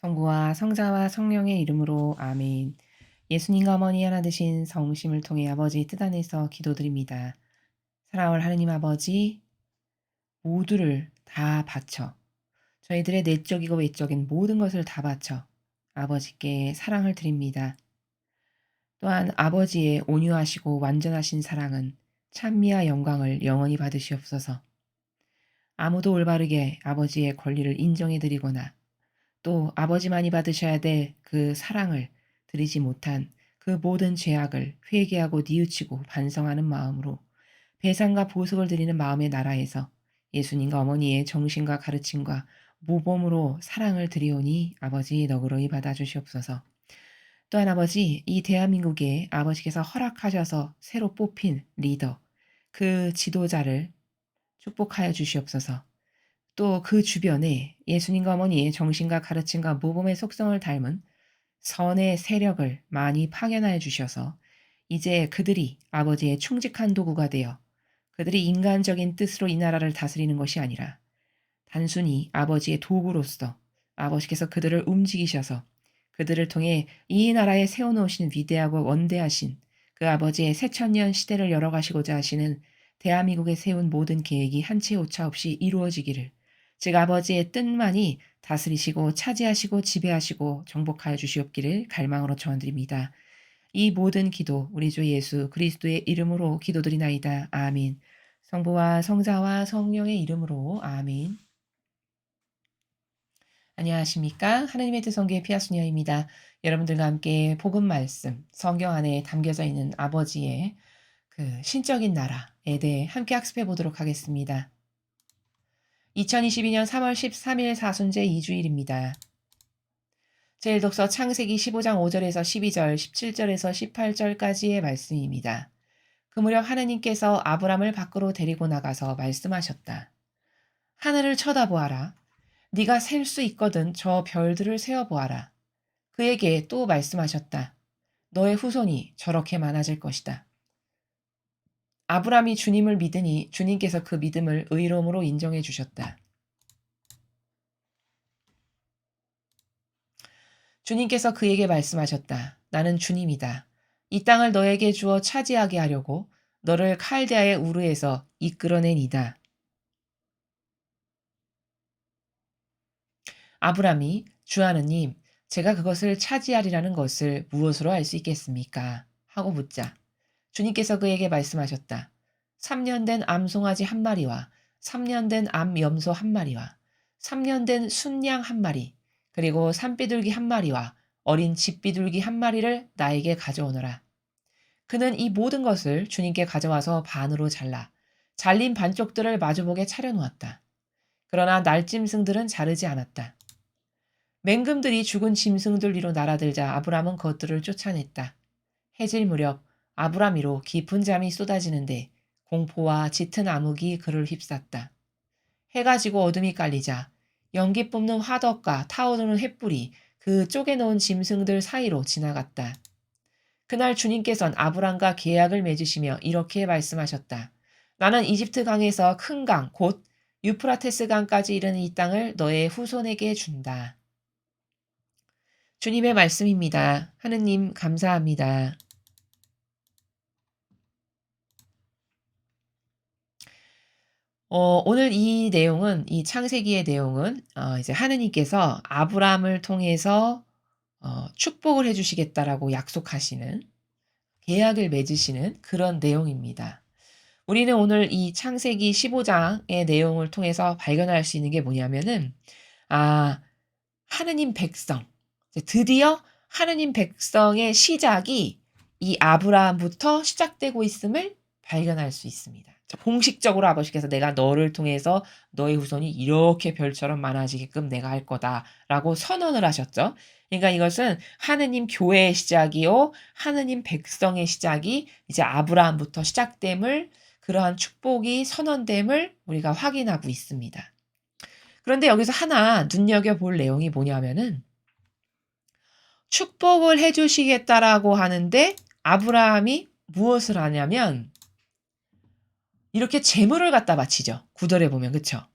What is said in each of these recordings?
성부와 성자와 성령의 이름으로 아멘. 예수님과 어머니 하나 되신 성심을 통해 아버지 뜻 안에서 기도드립니다. 사랑할 하느님 아버지, 모두를 다 바쳐 저희들의 내적이고 외적인 모든 것을 다 바쳐 아버지께 사랑을 드립니다. 또한 아버지의 온유하시고 완전하신 사랑은 찬미와 영광을 영원히 받으시옵소서. 아무도 올바르게 아버지의 권리를 인정해 드리거나 또 아버지만이 받으셔야 될 그 사랑을 드리지 못한 그 모든 죄악을 회개하고 뉘우치고 반성하는 마음으로 배상과 보석을 드리는 마음의 나라에서 예수님과 어머니의 정신과 가르침과 모범으로 사랑을 드리오니 아버지 너그러이 받아주시옵소서. 또한 아버지, 이 대한민국에 아버지께서 허락하셔서 새로 뽑힌 리더, 그 지도자를 축복하여 주시옵소서. 또 그 주변에 예수님과 어머니의 정신과 가르침과 모범의 속성을 닮은 선의 세력을 많이 파견하여 주셔서 이제 그들이 아버지의 충직한 도구가 되어 그들이 인간적인 뜻으로 이 나라를 다스리는 것이 아니라 단순히 아버지의 도구로서 아버지께서 그들을 움직이셔서 그들을 통해 이 나라에 세워놓으신 위대하고 원대하신 그 아버지의 새천년 시대를 열어가시고자 하시는 대한민국에 세운 모든 계획이 한치 오차 없이 이루어지기를, 즉 아버지의 뜻만이 다스리시고 차지하시고 지배하시고 정복하여 주시옵기를 갈망으로 전드립니다. 이 모든 기도 우리 주 예수 그리스도의 이름으로 기도드리나이다. 아멘. 성부와 성자와 성령의 이름으로 아멘. 안녕하십니까? 하느님의 뜻성교의 피아수녀입니다. 여러분들과 함께 복음 말씀, 성경 안에 담겨져 있는 아버지의 그 신적인 나라에 대해 함께 학습해 보도록 하겠습니다. 2022년 3월 13일 사순제 2주일입니다. 제1독서 창세기 15장 5절에서 12절, 17절에서 18절까지의 말씀입니다. 그 무렵 하느님께서 아브람을 밖으로 데리고 나가서 말씀하셨다. 하늘을 쳐다보아라. 네가 셀 수 있거든 저 별들을 세어보아라. 그에게 또 말씀하셨다. 너의 후손이 저렇게 많아질 것이다. 아브람이 주님을 믿으니 주님께서 그 믿음을 의로움으로 인정해 주셨다. 주님께서 그에게 말씀하셨다. 나는 주님이다. 이 땅을 너에게 주어 차지하게 하려고 너를 칼데아의 우르에서 이끌어낸 이다. 아브람이 주 하느님, 제가 그것을 차지하리라는 것을 무엇으로 알 수 있겠습니까? 하고 묻자 주님께서 그에게 말씀하셨다. 3년 된 암송아지 한 마리와 3년 된 암염소 한 마리와 3년 된 순양 한 마리 그리고 산비둘기 한 마리와 어린 집비둘기 한 마리를 나에게 가져오너라. 그는 이 모든 것을 주님께 가져와서 반으로 잘린 반쪽들을 마주보게 차려놓았다. 그러나 날짐승들은 자르지 않았다. 맹금들이 죽은 짐승들 위로 날아들자 아브람은 그것들을 쫓아냈다. 해질 무렵 아브람 위로 깊은 잠이 쏟아지는데 공포와 짙은 암흑이 그를 휩쌌다. 해가 지고 어둠이 깔리자 연기 뿜는 화덕과 타오르는 횃불이 그 쪼개놓은 짐승들 사이로 지나갔다. 그날 주님께서는 아브람과 계약을 맺으시며 이렇게 말씀하셨다. 나는 이집트 강에서 큰 강, 곧 유프라테스 강까지 이르는 이 땅을 너의 후손에게 준다. 주님의 말씀입니다. 하느님 감사합니다. 오늘 이 내용은, 이 창세기의 내용은 이제 하느님께서 아브람을 통해서 축복을 해주시겠다라고 약속하시는, 계약을 맺으시는 그런 내용입니다. 우리는 오늘 이 창세기 15장의 내용을 통해서 발견할 수 있는 게 뭐냐면은, 하느님 백성, 드디어 하느님 백성의 시작이 이 아브라함부터 시작되고 있음을 발견할 수 있습니다. 공식적으로 아버지께서 내가 너를 통해서 너의 후손이 이렇게 별처럼 많아지게끔 내가 할 거다라고 선언을 하셨죠. 그러니까 이것은 하느님 교회의 시작이요, 하느님 백성의 시작이 이제 아브라함부터 시작됨을, 그러한 축복이 선언됨을 우리가 확인하고 있습니다. 그런데 여기서 하나 눈여겨볼 내용이 뭐냐면은 축복을 해주시겠다라고 하는데 아브라함이 무엇을 하냐면 이렇게 재물을 갖다 바치죠. 9절에 보면, 그쵸?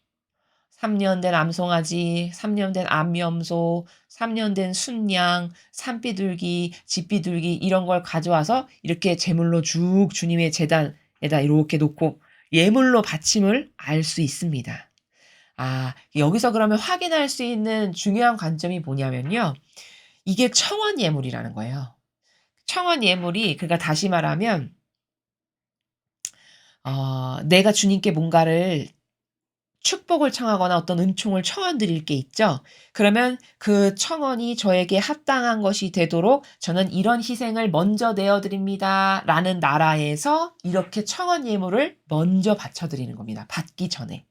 3년 된 암송아지, 3년 된 암염소, 3년 된 순양, 산비둘기, 집비둘기 이런 걸 가져와서 이렇게 제물로 쭉 주님의 제단에다 이렇게 놓고 예물로 바침을 알 수 있습니다. 여기서 그러면 확인할 수 있는 중요한 관점이 뭐냐면요. 이게 청원 예물이라는 거예요. 청원 예물이 그러니까 다시 말하면 내가 주님께 뭔가를 축복을 청하거나 어떤 은총을 청원 드릴 게 있죠. 그러면 그 청원이 저에게 합당한 것이 되도록 저는 이런 희생을 먼저 내어 드립니다라는 나라에서 이렇게 청원 예물을 먼저 바쳐 드리는 겁니다, 받기 전에.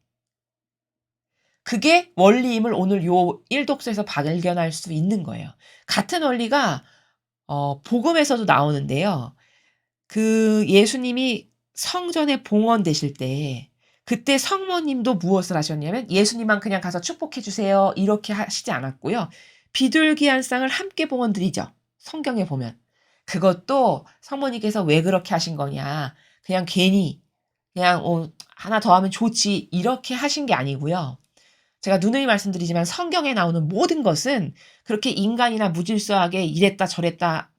그게 원리임을 오늘 요 일독서에서 발견할 수 있는 거예요. 같은 원리가 복음에서도 나오는데요. 그 예수님이 성전에 봉헌되실 때 그때 성모님도 무엇을 하셨냐면 예수님만 그냥 가서 축복해 주세요 이렇게 하시지 않았고요. 비둘기 한 쌍을 함께 봉헌 드리죠. 성경에 보면. 그것도 성모님께서 왜 그렇게 하신 거냐. 그냥 괜히 그냥 하나 더 하면 좋지 이렇게 하신 게 아니고요. 제가 누누이 말씀드리지만 성경에 나오는 모든 것은 그렇게 인간이나 무질서하게 이랬다 저랬다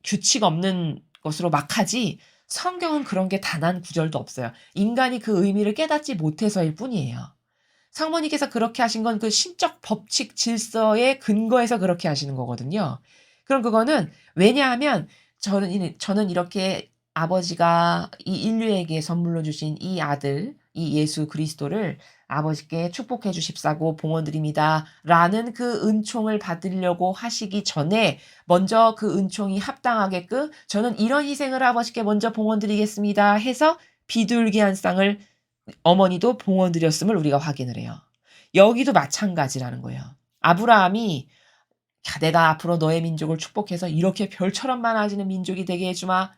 규칙 없는 것으로 막 하지 성경은 그런 게 단 한 구절도 없어요. 인간이 그 의미를 깨닫지 못해서일 뿐이에요. 성모님께서 그렇게 하신 건 그 신적 법칙 질서에 근거해서 그렇게 하시는 거거든요. 그럼 그거는 왜냐하면 저는 이렇게 아버지가 이 인류에게 선물로 주신 이 아들, 이 예수 그리스도를 아버지께 축복해 주십사고 봉헌드립니다라는 그 은총을 받으려고 하시기 전에 먼저 그 은총이 합당하게끔 저는 이런 희생을 아버지께 먼저 봉헌드리겠습니다 해서 비둘기 한 쌍을 어머니도 봉헌드렸음을 우리가 확인을 해요. 여기도 마찬가지라는 거예요. 아브라함이 내가 앞으로 너의 민족을 축복해서 이렇게 별처럼 많아지는 민족이 되게 해 주마.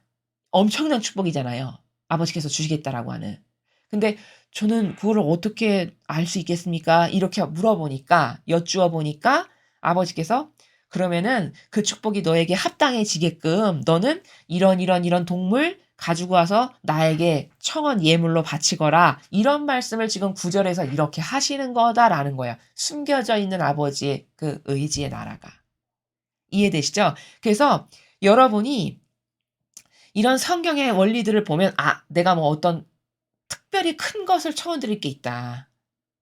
엄청난 축복이잖아요. 아버지께서 주시겠다라고 하는. 근데 저는 그거를 어떻게 알 수 있겠습니까? 이렇게 물어보니까 여쭈어 보니까 아버지께서 그러면은 그 축복이 너에게 합당해지게끔 너는 이런 동물 가지고 와서 나에게 청원 예물로 바치거라. 이런 말씀을 지금 9절에서 이렇게 하시는 거다라는 거야. 숨겨져 있는 아버지의 그 의지의 나라가. 이해되시죠? 그래서 여러분이 이런 성경의 원리들을 보면 내가 뭐 어떤 특별히 큰 것을 청원 드릴 게 있다.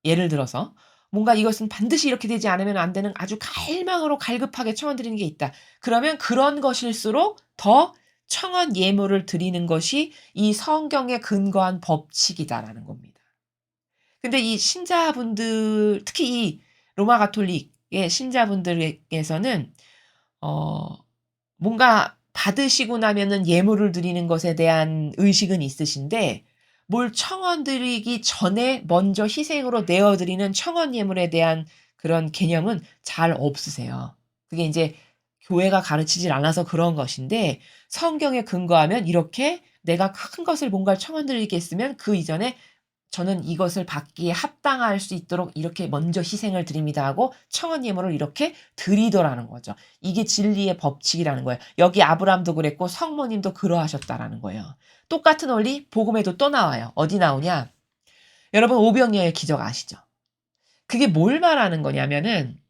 예를 들어서 뭔가 이것은 반드시 이렇게 되지 않으면 안 되는 아주 갈망으로 갈급하게 청원 드리는 게 있다. 그러면 그런 것일수록 더 청원 예물을 드리는 것이 이 성경에 근거한 법칙이다라는 겁니다. 근데 이 신자분들 특히 이 로마 가톨릭의 신자분들에게서는 어 뭔가 받으시고 나면은 예물을 드리는 것에 대한 의식은 있으신데 뭘 청원 드리기 전에 먼저 희생으로 내어 드리는 청원 예물에 대한 그런 개념은 잘 없으세요. 그게 인제 교회가 가르치질 않아서 그런 것인데 성경에 근거하면 이렇게 내가 큰 것을 뭔가를 청원 드리겠으면 그 이전에 저는 이것을 받기에 합당할 수 있도록 이렇게 먼저 희생을 드립니다 하고 청원 예물을 이렇게 드리더라는 거죠. 이게 진리의 법칙이라는 거예요. 여기 아브라함도 그랬고 성모님도 그러하셨다라는 거예요. 똑같은 원리 복음에도 또 나와요. 어디 나오냐? 여러분 오병이어의 기적 아시죠? 그게 뭘 말하는 거냐면은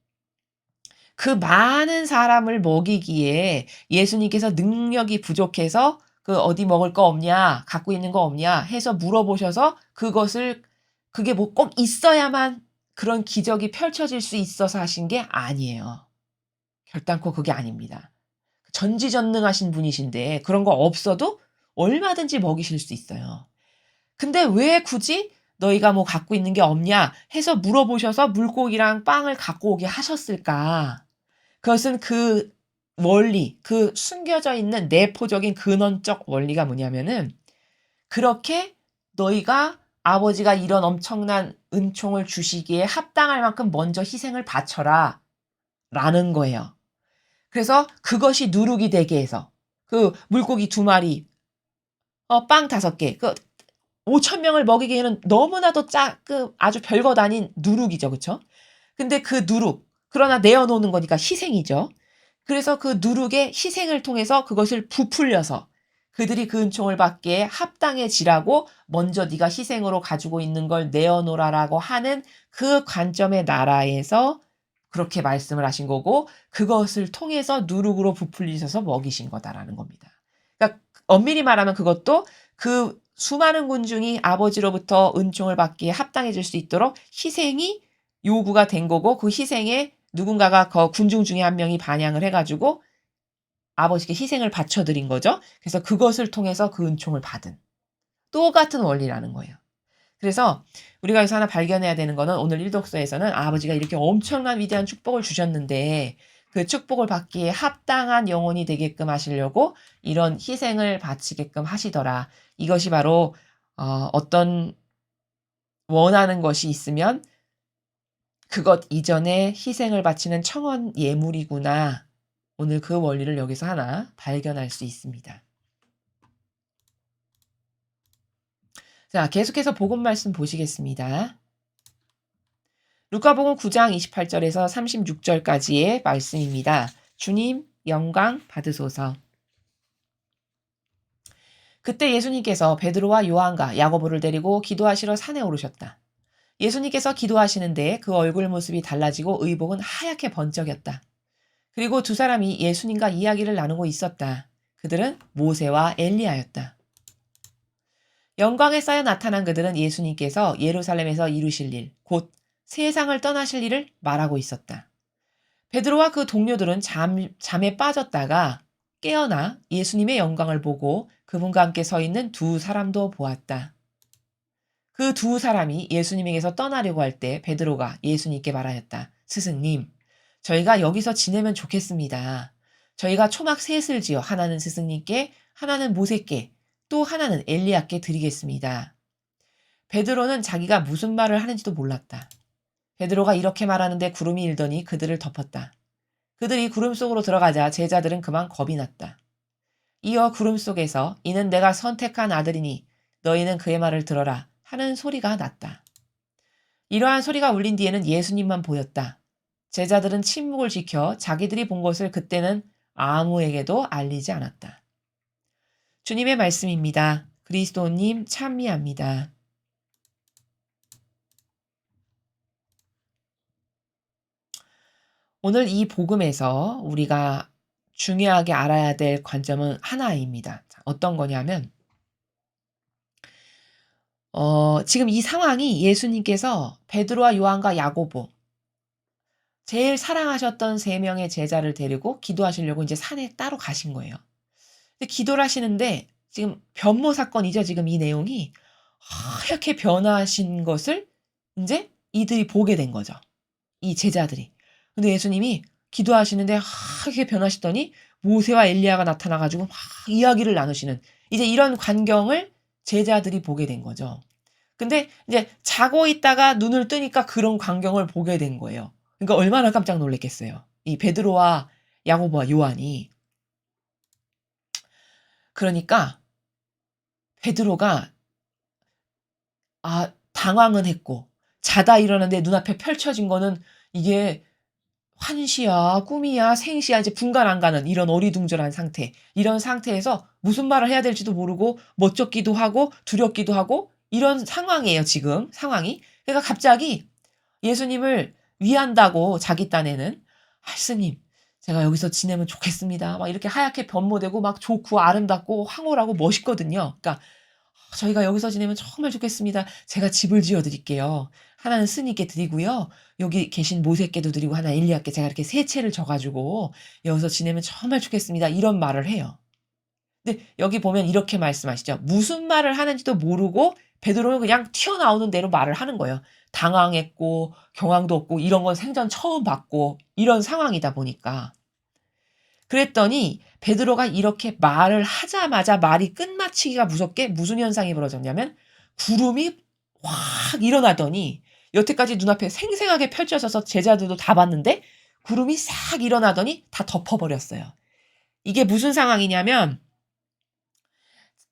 그 많은 사람을 먹이기에 예수님께서 능력이 부족해서 그 "어디 먹을 거 없냐? 갖고 있는 거 없냐?" 해서 물어보셔서 그게 뭐 꼭 있어야만 그런 기적이 펼쳐질 수 있어서 하신 게 아니에요. 결단코 그게 아닙니다. 전지전능하신 분이신데 그런 거 없어도 얼마든지 먹이실 수 있어요. 근데 왜 굳이 "너희가 뭐 갖고 있는 게 없냐?" 해서 물어보셔서 물고기랑 빵을 갖고 오게 하셨을까? 그것은 그 원리, 그 숨겨져 있는 내포적인 근원적 원리가 뭐냐면은 그렇게 "너희가 아버지가 이런 엄청난 은총을 주시기에 합당할 만큼 먼저 희생을 바쳐라." 라는 거예요. 그래서 그것이 누룩이 되게 해서 그 물고기 2마리 빵 5개 5천 명을 먹이기에는 너무나도 아주 별것 아닌 누룩이죠. 그쵸? 근데 그 누룩 그러나 내어 놓는 거니까 희생이죠. 그래서 그 누룩의 희생을 통해서 그것을 부풀려서 그들이 그 은총을 받기에 합당해지라고 먼저 네가 희생으로 가지고 있는 걸 내어놓으라라고 하는 그 관점의 나라에서 그렇게 말씀을 하신 거고 그것을 통해서 누룩으로 부풀리셔서 먹이신 거다라는 겁니다. 그러니까 엄밀히 말하면 그것도 그 수많은 군중이 아버지로부터 은총을 받기에 합당해질 수 있도록 희생이 요구가 된 거고 그 희생에 누군가가 그 군중 중에 한 명이 반향을 해가지고 아버지께 희생을 바쳐드린 거죠. 그래서 그것을 통해서 그 은총을 받은 똑같은 원리라는 거예요. 그래서 우리가 여기서 하나 발견해야 되는 거는 오늘 일독서에서는 아버지가 이렇게 엄청난 위대한 축복을 주셨는데 그 축복을 받기에 합당한 영혼이 되게끔 하시려고 이런 희생을 바치게끔 하시더라. 이것이 바로 어떤 원하는 것이 있으면 그것 이전에 희생을 바치는 청원 예물이구나. 오늘 그 원리를 여기서 하나 발견할 수 있습니다. 자, 계속해서 복음 말씀 보시겠습니다. 루카복음 9장 28절에서 36절까지의 말씀입니다. 주님 영광 받으소서. 그때 예수님께서 베드로와 요한과 야고보를 데리고 기도하시러 산에 오르셨다. 예수님께서 기도하시는데 그 얼굴 모습이 달라지고 의복은 하얗게 번쩍였다. 그리고 두 사람이 예수님과 이야기를 나누고 있었다. 그들은 모세와 엘리야였다. 영광에 쌓여 나타난 그들은 예수님께서 예루살렘에서 이루실 일, 곧 세상을 떠나실 일을 말하고 있었다. 베드로와 그 동료들은 잠에 빠졌다가 깨어나 예수님의 영광을 보고 그분과 함께 서 있는 두 사람도 보았다. 그 두 사람이 예수님에게서 떠나려고 할 때 베드로가 예수님께 말하였다. 스승님, 저희가 여기서 지내면 좋겠습니다. 저희가 초막 셋을 지어 하나는 스승님께, 하나는 모세께, 또 하나는 엘리야께 드리겠습니다. 베드로는 자기가 무슨 말을 하는지도 몰랐다. 베드로가 이렇게 말하는데 구름이 일더니 그들을 덮었다. 그들이 구름 속으로 들어가자 제자들은 그만 겁이 났다. 이어 구름 속에서 이는 내가 선택한 아들이니 너희는 그의 말을 들어라 하는 소리가 났다. 이러한 소리가 울린 뒤에는 예수님만 보였다. 제자들은 침묵을 지켜 자기들이 본 것을 그때는 아무에게도 알리지 않았다. 주님의 말씀입니다. 그리스도님 찬미합니다. 오늘 이 복음에서 우리가 중요하게 알아야 될 관점은 하나입니다. 어떤 거냐면 지금 이 상황이 예수님께서 베드로와 요한과 야고보 제일 사랑하셨던 3명의 제자를 데리고 기도하시려고 이제 산에 따로 가신 거예요. 근데 기도를 하시는데 지금 변모 사건이죠. 지금 이 내용이 하얗게 변하신 것을 이제 이들이 보게 된 거죠. 이 제자들이. 근데 예수님이 기도하시는데 하얗게 변하시더니 모세와 엘리야가 나타나 가지고 막 이야기를 나누시는 이제 이런 광경을 제자들이 보게 된 거죠. 근데 이제 자고 있다가 눈을 뜨니까 그런 광경을 보게 된 거예요. 그러니까 얼마나 깜짝 놀랐겠어요. 이 베드로와 야고보와 요한이. 그러니까 베드로가 당황은 했고 자다 일어났는데 눈앞에 펼쳐진 거는 이게 환시야, 꿈이야, 생시야 이제 분간 안 가는 이런 어리둥절한 상태. 이런 상태에서 무슨 말을 해야 될지도 모르고 멋쩍기도 하고 두렵기도 하고 이런 상황이에요, 지금 상황이. 그러니까 갑자기 예수님을 위한다고 자기 딴에는 스님, 제가 여기서 지내면 좋겠습니다. 막 이렇게 하얗게 변모되고 막 좋고 아름답고 황홀하고 멋있거든요. 그러니까 저희가 여기서 지내면 정말 좋겠습니다. 제가 집을 지어 드릴게요. 하나는 스님께 드리고요. 여기 계신 모세께도 드리고 하나 엘리야께 제가 이렇게 세 채를 져가지고 여기서 지내면 정말 좋겠습니다. 이런 말을 해요. 근데 여기 보면 이렇게 말씀하시죠. 무슨 말을 하는지도 모르고 베드로는 그냥 튀어나오는 대로 말을 하는 거예요. 당황했고 경황도 없고 이런 건 생전 처음 봤고 이런 상황이다 보니까. 그랬더니 베드로가 이렇게 말을 하자마자 말이 끝마치기가 무섭게 무슨 현상이 벌어졌냐면 구름이 확 일어나더니 여태까지 눈앞에 생생하게 펼쳐져서 제자들도 다 봤는데 구름이 싹 일어나더니 다 덮어버렸어요. 이게 무슨 상황이냐면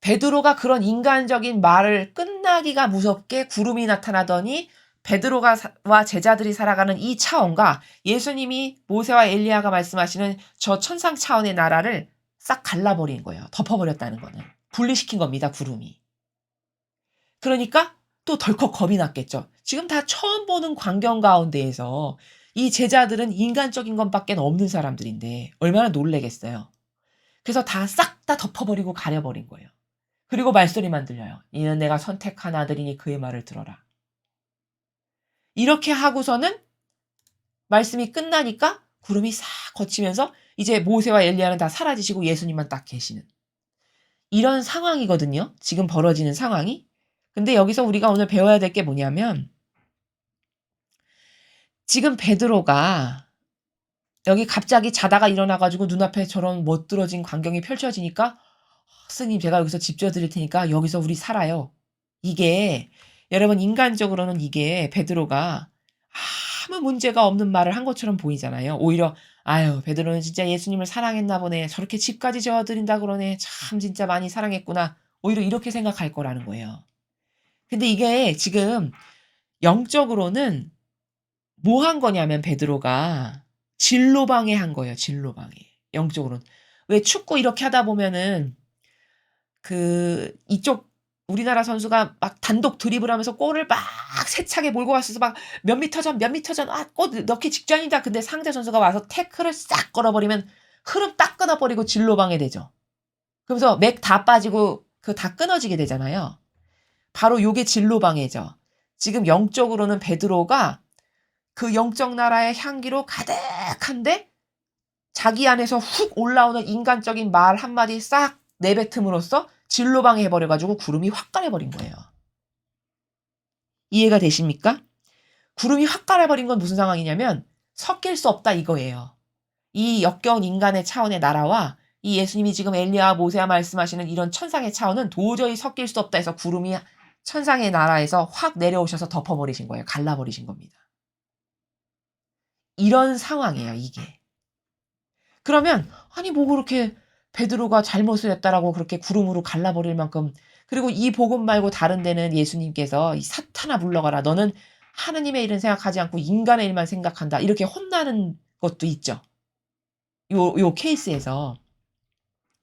베드로가 그런 인간적인 말을 끝나기가 무섭게 구름이 나타나더니 베드로와 제자들이 살아가는 이 차원과 예수님이 모세와 엘리야가 말씀하시는 저 천상 차원의 나라를 싹 갈라버린 거예요. 덮어버렸다는 거는. 분리시킨 겁니다, 구름이. 그러니까 또 덜컥 겁이 났겠죠. 지금 다 처음 보는 광경 가운데에서 이 제자들은 인간적인 것밖에 없는 사람들인데 얼마나 놀라겠어요. 그래서 다 싹 다 덮어버리고 가려버린 거예요. 그리고 말소리만 들려요. 이는 내가 선택한 아들이니 그의 말을 들어라. 이렇게 하고서는 말씀이 끝나니까 구름이 싹 거치면서 이제 모세와 엘리야는 다 사라지시고 예수님만 딱 계시는 이런 상황이거든요. 지금 벌어지는 상황이. 근데 여기서 우리가 오늘 배워야 될 게 뭐냐면 지금 베드로가 여기 갑자기 자다가 일어나 가지고 눈앞에 저런 멋들어진 광경이 펼쳐지니까 "스님 제가 여기서 집 지어 드릴 테니까 여기서 우리 살아요." 이게 여러분 인간적으로는 이게 베드로가 아무 문제가 없는 말을 한 것처럼 보이잖아요. 오히려 '아유 베드로는 진짜 예수님을 사랑했나 보네. 저렇게 집까지 지어 드린다 그러네. 참 진짜 많이 사랑했구나.' 오히려 이렇게 생각할 거라는 거예요. 근데 이게 지금 영적으로는 뭐 한 거냐면 베드로가 진로방해한 거예요, 진로방해. 영적으로는. 왜 축구 이렇게 하다 보면은 이쪽 우리나라 선수가 막 단독 드리블하면서 골을 막 세차게 몰고 갔어서 막 몇 미터 전, 몇 미터 전, 골 넣기 직전이다. 근데 상대 선수가 와서 태클을 싹 걸어버리면 흐름 딱 끊어버리고 진로방해 되죠. 그러면서 맥 다 빠지고 다 끊어지게 되잖아요. 바로 요게 진로방해죠. 지금 영적으로는 베드로가 그 영적 나라의 향기로 가득한데 자기 안에서 훅 올라오는 인간적인 말 한마디 싹 내뱉음으로써 진로방해 버려 가지고 구름이 확 가려버린 거예요. 이해가 되십니까? 구름이 확 가려버린 건 무슨 상황이냐면 섞일 수 없다 이거예요. 이 역겨운 인간의 차원의 나라와 이 예수님이 지금 엘리야와 모세와 말씀하시는 이런 천상의 차원은 도저히 섞일 수 없다 해서 구름이 천상의 나라에서 확 내려오셔서 덮어버리신 거예요. 갈라버리신 겁니다. 이런 상황이에요 이게. 그러면 아니 뭐 그렇게 베드로가 잘못을 했다라고 그렇게 구름으로 갈라버릴 만큼 그리고 이 복음 말고 다른 데는 예수님께서 "이 사탄아 물러가라. 너는 하느님의 일은 생각하지 않고 인간의 일만 생각한다." 이렇게 혼나는 것도 있죠. 요 케이스에서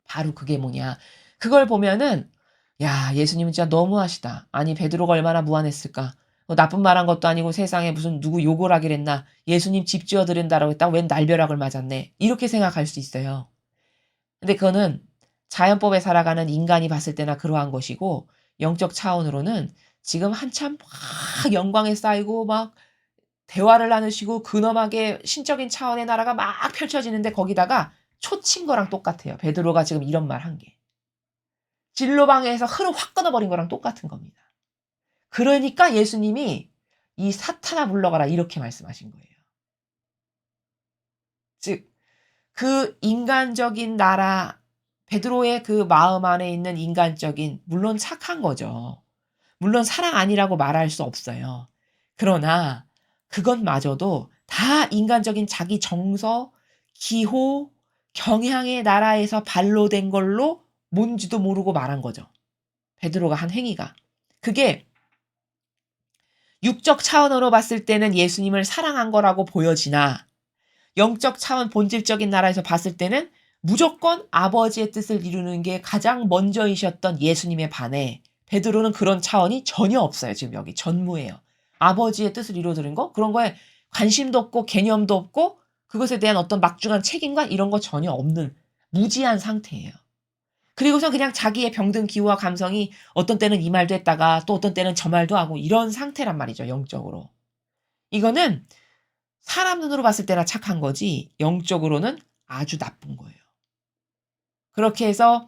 바로 그게 뭐냐. 그걸 보면은 '야 예수님은 진짜 너무하시다. 아니 베드로가 얼마나 무안했을까. 나쁜 말 한 것도 아니고 세상에 무슨 누구 욕을 하길 했나. 예수님 집 지어 드린다라고 했다가 웬 날벼락을 맞았네.' 이렇게 생각할 수 있어요. 근데 그거는 자연법에 살아가는 인간이 봤을 때나 그러한 것이고 영적 차원으로는 지금 한참 막 영광에 쌓이고 막 대화를 나누시고 근엄하게 신적인 차원의 나라가 막 펼쳐지는데 거기다가 초친 거랑 똑같아요. 베드로가 지금 이런 말 한 게. 진로방에서 흐름 확 끊어버린 거랑 똑같은 겁니다. 그러니까 예수님이 "이 사탄아 물러가라." 이렇게 말씀하신 거예요. 즉 그 인간적인 나라 베드로의 그 마음 안에 있는 인간적인 물론 착한 거죠. 물론 사랑 아니라고 말할 수 없어요. 그러나 그것마저도 다 인간적인 자기 정서, 기호, 경향의 나라에서 발로된 걸로 뭔지도 모르고 말한 거죠. 베드로가 한 행위가. 그게 육적 차원으로 봤을 때는 예수님을 사랑한 거라고 보여지나 영적 차원 본질적인 나라에서 봤을 때는 무조건 아버지의 뜻을 이루는 게 가장 먼저이셨던 예수님에 반해 베드로는 그런 차원이 전혀 없어요. 지금 여기 전무예요. 아버지의 뜻을 이루어드는 거 그런 거에 관심도 없고 개념도 없고 그것에 대한 어떤 막중한 책임감 이런 거 전혀 없는 무지한 상태예요. 그리고서 그냥 자기의 병든 기호와 감성이 어떤 때는 이 말도 했다가 또 어떤 때는 저 말도 하고 이런 상태란 말이죠. 영적으로. 이거는 사람 눈으로 봤을 때나 착한 거지 영적으로는 아주 나쁜 거예요. 그렇게 해서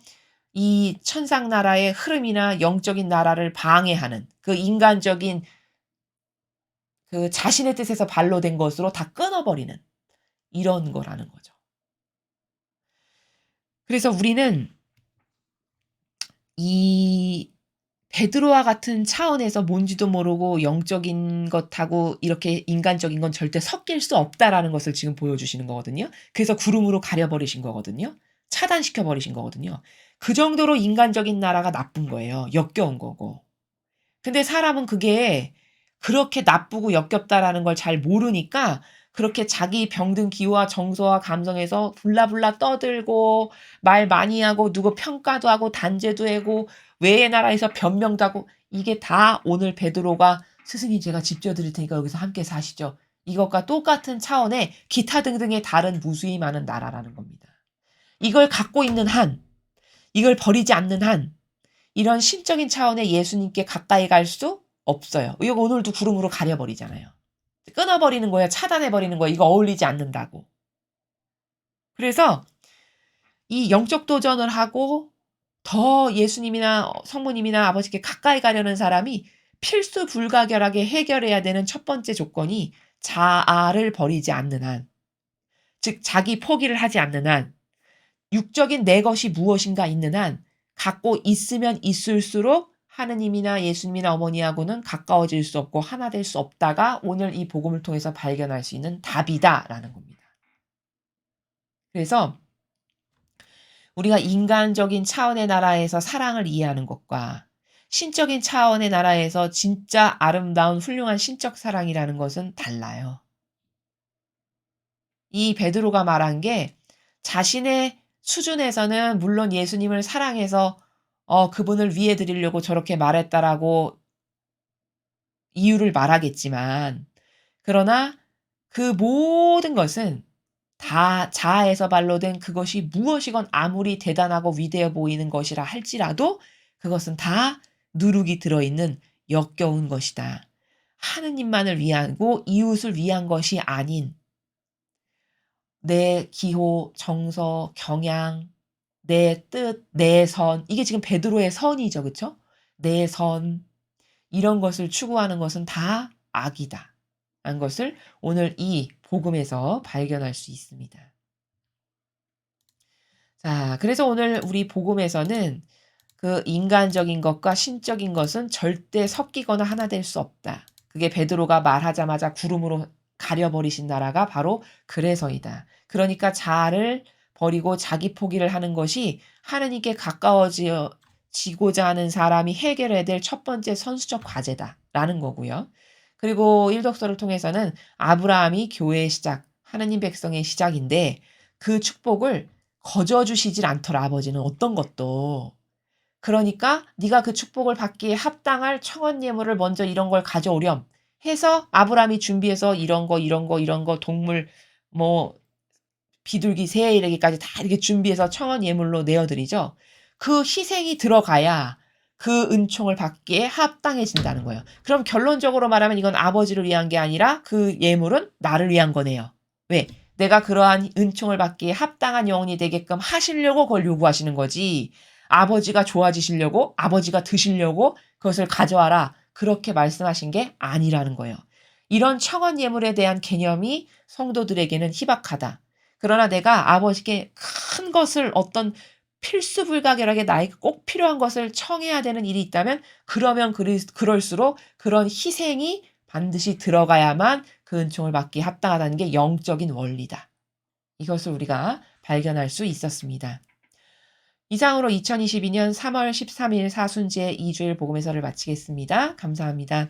이 천상 나라의 흐름이나 영적인 나라를 방해하는 그 인간적인 그 자신의 뜻에서 발로된 것으로 다 끊어버리는 이런 거라는 거죠. 그래서 우리는 이 베드로와 같은 차원에서 뭔지도 모르고 영적인 것하고 이렇게 인간적인 건 절대 섞일 수 없다라는 것을 지금 보여주시는 거거든요. 그래서 구름으로 가려버리신 거거든요. 차단시켜 버리신 거거든요. 그 정도로 인간적인 나라가 나쁜 거예요. 역겨운 거고. 근데 사람은 그게 그렇게 나쁘고 역겹다라는 걸 잘 모르니까 그렇게 자기 병든 기호와 정서와 감성에서 불라불라 떠들고 말 많이 하고 누구 평가도 하고 단죄도 하고 외의 나라에서 변명도 하고 이게 다 오늘 베드로가 "스승님 제가 집 지어 드릴 테니까 여기서 함께 사시죠." 이것과 똑같은 차원의 기타 등등의 다른 무수히 많은 나라라는 겁니다. 이걸 갖고 있는 한, 이걸 버리지 않는 한 이런 신적인 차원의 예수님께 가까이 갈 수 없어요. 이거 오늘도 구름으로 가려 버리잖아요. 끊어 버리는 거예요. 차단해 버리는 거예요. 이거 어울리지 않는다고. 그래서 이 영적 도전을 하고 더 예수님이나 성부님이나 아버지께 가까이 가려는 사람이 필수 불가결하게 해결해야 되는 첫 번째 조건이 자아를 버리지 않는 한, 즉 자기 포기를 하지 않는 한, 육적인 내 것이 무엇인가 있는 한 갖고 있으면 있을수록 하느님이나 예수님이나 어머니하고는 가까워질 수 없고 하나 될 수 없다가 오늘 이 복음을 통해서 발견할 수 있는 답이다라는 겁니다. 그래서 우리가 인간적인 차원의 나라에서 사랑을 이해하는 것과 신적인 차원의 나라에서 진짜 아름다운 훌륭한 신적 사랑이라는 것은 달라요. 이 베드로가 말한 게 자신의 수준에서는 물론 예수님을 사랑해서 그분을 위해 드리려고 저렇게 말했다라고 이유를 말하겠지만 그러나 그 모든 것은 다 자아에서 발로된 그것이 무엇이건 아무리 대단하고 위대해 보이는 것이라 할지라도 그것은 다 누룩이 들어있는 역겨운 것이다. 하느님만을 위하고 이웃을 위한 것이 아닌 내 기호, 정서, 경향, 내 뜻, 내 선 이게 지금 베드로의 선이죠. 그쵸? 내 선 이런 것을 추구하는 것은 다 악이다 라는 것을 오늘 이 복음에서 발견할 수 있습니다. 자, 그래서 오늘 우리 복음에서는 그 인간적인 것과 신적인 것은 절대 섞이거나 하나 될 수 없다. 그게 베드로가 말하자마자 구름으로 가려버리신 나라가 바로 그래서이다. 그러니까 자아를 버리고 자기 포기를 하는 것이 하느님께 가까워지고자 하는 사람이 해결해야 될 첫 번째 선수적 과제다라는 거고요. 그리고 일독서를 통해서는 아브라함이 교회의 시작, 하느님 백성의 시작인데 그 축복을 거저 주시질 않더라 아버지는 어떤 것도. 그러니까 네가 그 축복을 받기에 합당할 청원 예물을 먼저 이런 걸 가져오렴 해서 아브라함이 준비해서 이런 거 동물 뭐 비둘기 새 이르기까지 다 이렇게 준비해서 청원 예물로 내어 드리죠. 그 희생이 들어가야 그 은총을 받기에 합당해진다는 거예요. 그럼 결론적으로 말하면 이건 아버지를 위한 게 아니라 그 예물은 나를 위한 거네요. 왜? 내가 그러한 은총을 받기에 합당한 영혼이 되게끔 하시려고 그걸 요구하시는 거지. 아버지가 좋아지시려고 아버지가 드시려고 그것을 가져와라. 그렇게 말씀하신 게 아니라는 거예요. 이런 청원 예물에 대한 개념이 성도들에게는 희박하다. 그러나 내가 아버지께 큰 것을 어떤 필수불가결하게 나에게 꼭 필요한 것을 청해야 되는 일이 있다면 그러면 그럴수록 그런 희생이 반드시 들어가야만 그 은총을 받기에 합당하다는 게 영적인 원리다. 이것을 우리가 발견할 수 있었습니다. 이상으로 2022년 3월 13일 사순제 2주일 복음에서를 마치겠습니다. 감사합니다.